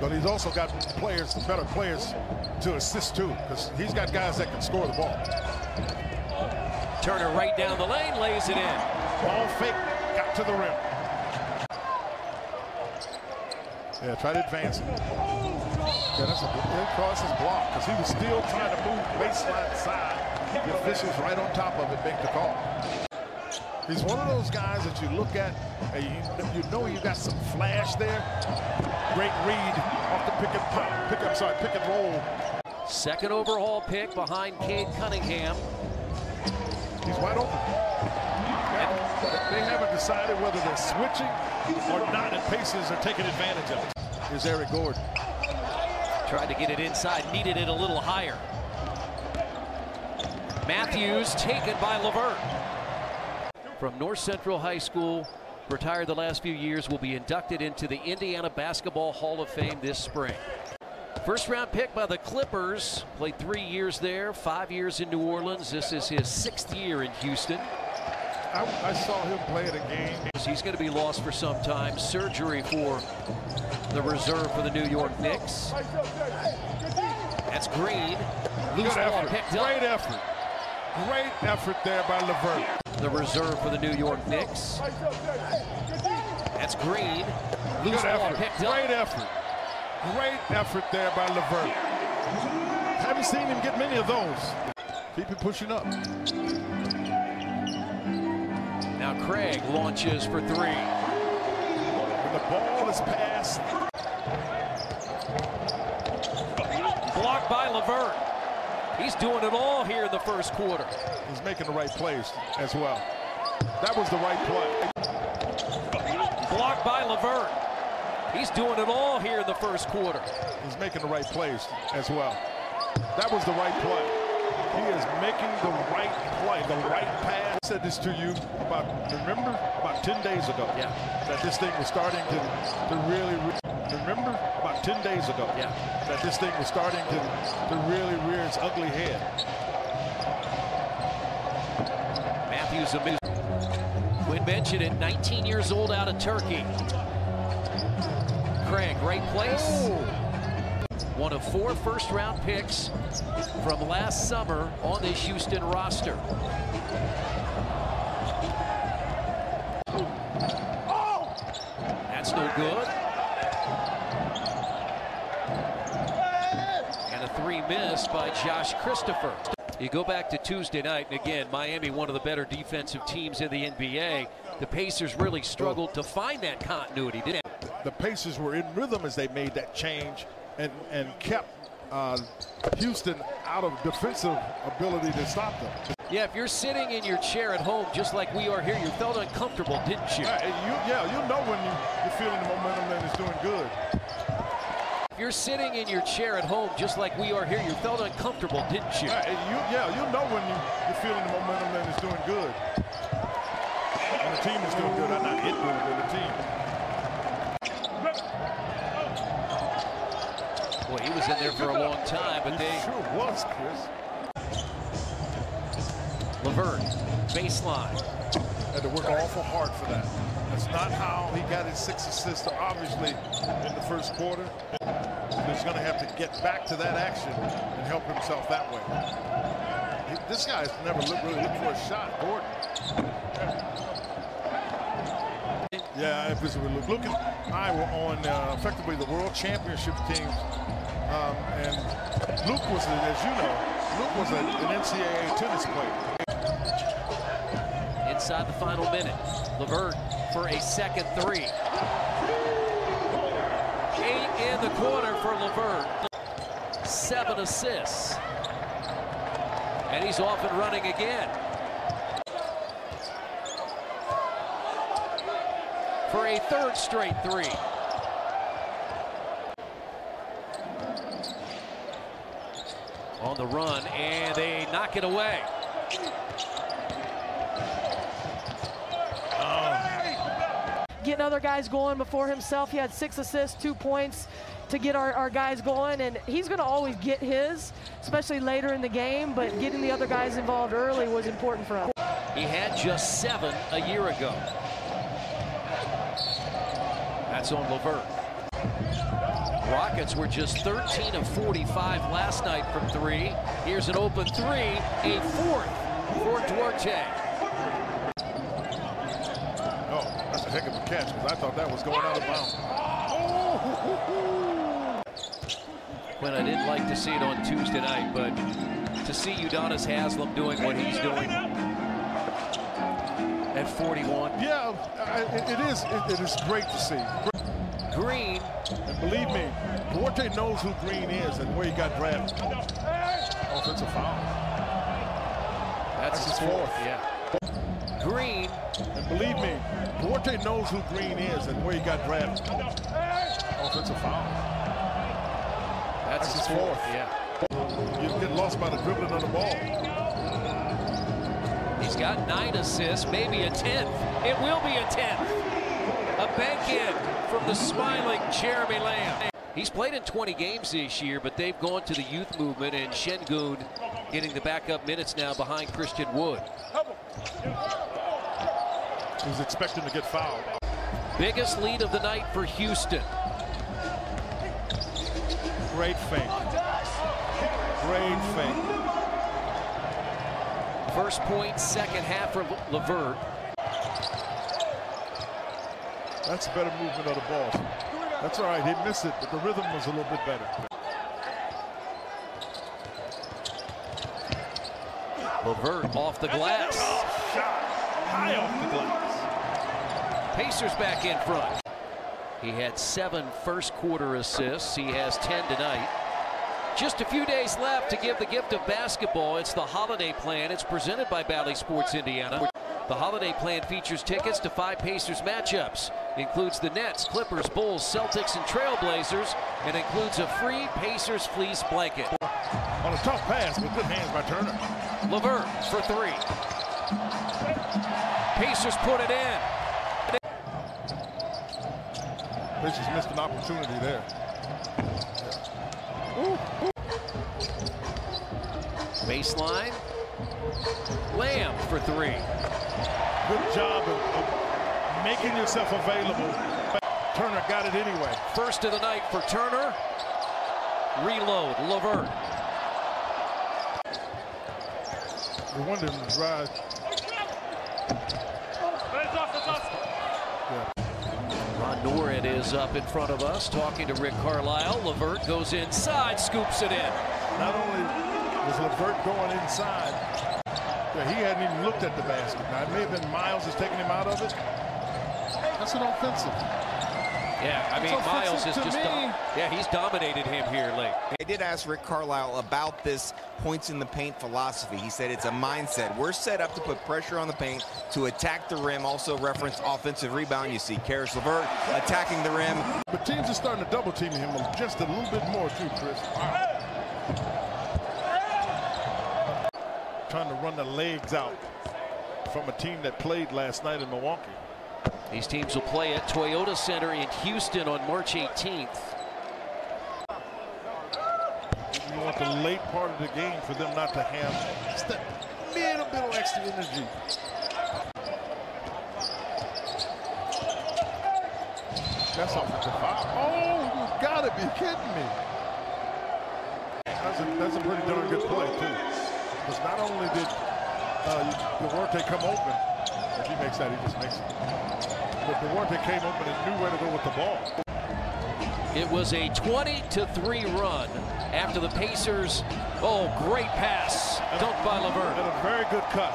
But he's also got players, better players to assist too, because he's got guys that can score the ball. Turner right down the lane, lays it in. Ball fake, got to the rim. Yeah, try to advance it. Yeah, that's a good cross his block, because he was still trying to move baseline side. The officials right on top of it make the call. He's one of those guys that you look at and you know you got some flash there. Great read off the pick and roll. Second overall pick behind Cade Cunningham. He's wide open. They haven't decided whether they're switching or not, and Pacers are taking advantage of it. Here's Eric Gordon. Tried to get it inside, needed it a little higher. Matthews taken by LeVert. From North Central High School, retired the last few years, will be inducted into the Indiana Basketball Hall of Fame this spring. First round pick by the Clippers, played 3 years there, 5 years in New Orleans. This is his 6th year in Houston. I saw him play at a game. He's going to be lost for some time. Surgery for the reserve for the New York Knicks. That's Green. Loose ball picked up. Great effort. Great effort there by LeVert. The reserve for the New York Knicks. That's Green. Loose ball picked up. Great effort. Great effort there by LeVert. Haven't seen him get many of those. Keep him pushing up. Now Craig launches for 3. When the ball is passed. Blocked by LeVert. He's doing it all here in the first quarter. He's making the right plays as well. That was the right play. Blocked by LeVert. He's doing it all here in the first quarter. He's making the right plays as well. That was the right play. He is making the right play, the right pass. I said this to you remember, about 10 days ago. Yeah. That this thing was starting to really, remember, about 10 days ago. Yeah. That this thing was starting to really rear its ugly head. Matthews amazing. Quinn mentioned it, 19 years old out of Turkey. Craig, great place. Oh. One of 4 first-round picks from last summer on this Houston roster. That's no good. And a 3 missed by Josh Christopher. You go back to Tuesday night, and again, Miami, one of the better defensive teams in the NBA. The Pacers really struggled to find that continuity, didn't they? The Pacers were in rhythm as they made that change and kept Houston out of defensive ability to stop them. Yeah, if you're sitting in your chair at home just like we are here, you felt uncomfortable, didn't you? You'll know when you're feeling the momentum and it's doing good. If you're sitting in your chair at home just like we are here, you felt uncomfortable, didn't you? You'll know when you're feeling the momentum and it's doing good. And the team is doing good. I'm not it doing good, the team. Boy, he was in there for a long time, but he sure was, Chris. LeVert, baseline. Had to work awful hard for that. That's not how he got his 6 assists, obviously, in the first quarter. He's going to have to get back to that action and help himself that way. This guy's never really looked for a shot, Gordon. Yeah, if we're looking, Iowa on effectively the world championship teams. And Luke was, as you know, Luke was an NCAA tennis player. Inside the final minute, LeVert for a second 3. 8 in the quarter for LeVert. 7 assists. And he's off and running again. For a 3rd straight 3. On the run, and they knock it away. Getting other guys going before himself. He had 6 assists, 2 points to get our guys going, and he's going to always get his, especially later in the game, but getting the other guys involved early was important for us. He had just 7 a year ago. That's on LeVert. Rockets were just 13 of 45 last night from three. Here's an open three, a fourth for Duarte. Oh, that's a heck of a catch, because I thought that was going out of bounds. Oh! When I didn't like to see it on Tuesday night, but to see Udonis Haslem doing what he's doing at 41. Yeah, it is great to see. Green. And believe me, Duarte knows who Green is and where he got drafted. Offensive foul. That's his fourth. Yeah. Green. And believe me, Duarte knows who Green is and where he got drafted. Offensive foul. That's his fourth. Yeah. You get lost by the dribbling of the ball. He's got 9 assists, maybe a 10th. It will be a 10th. A bank in from the smiling Jeremy Lamb. He's played in 20 games this year, but they've gone to the youth movement, and Şengün getting the backup minutes now behind Christian Wood. He's expecting to get fouled. Biggest lead of the night for Houston. Great fake. Great fake. First point, second half for LeVert. That's a better movement of the ball. That's all right. He missed it, but the rhythm was a little bit better. LeVert off the glass. Shot high off the glass. Pacers back in front. He had 7 first quarter assists. He has 10 tonight. Just a few days left to give the gift of basketball. It's the Holiday Plan. It's presented by Bally Sports Indiana. The Holiday Plan features tickets to 5 Pacers matchups. It includes the Nets, Clippers, Bulls, Celtics, and Trailblazers, and includes a free Pacers fleece blanket. On a tough pass with good hands by Turner. LeVert for 3. Pacers put it in. Pacers missed an opportunity there. Baseline. Lamb for 3. Good job of making yourself available. Turner got it anyway. First of the night for Turner. Reload, LeVert. We wanted him to drive. Ron Norred is up in front of us talking to Rick Carlisle. LeVert goes inside, scoops it in. Not only was LeVert going inside, he hadn't even looked at the basket. Now, it may have been Miles that's taking him out of it. That's an offensive. Yeah, I mean, Miles is just, he's dominated him here late. I did ask Rick Carlisle about this points in the paint philosophy. He said it's a mindset. We're set up to put pressure on the paint to attack the rim. Also reference offensive rebound. You see Caris LeVert attacking the rim. But teams are starting to double team him just a little bit more too, Chris. Wow. Trying to run the legs out from a team that played last night in Milwaukee. These teams will play at Toyota Center in Houston on March 18th. You want the late part of the game for them not to have just that little bit of extra energy. That's offensive foul. Oh, you gotta be kidding me. That's a pretty darn good play, too. Because not only did Duarte come open, if he makes that, he just makes it. But Duarte came open and knew where to go with the ball. It was a 20-3 run after the Pacers. Oh, great pass. Dunked by LeVert. And a very good cut.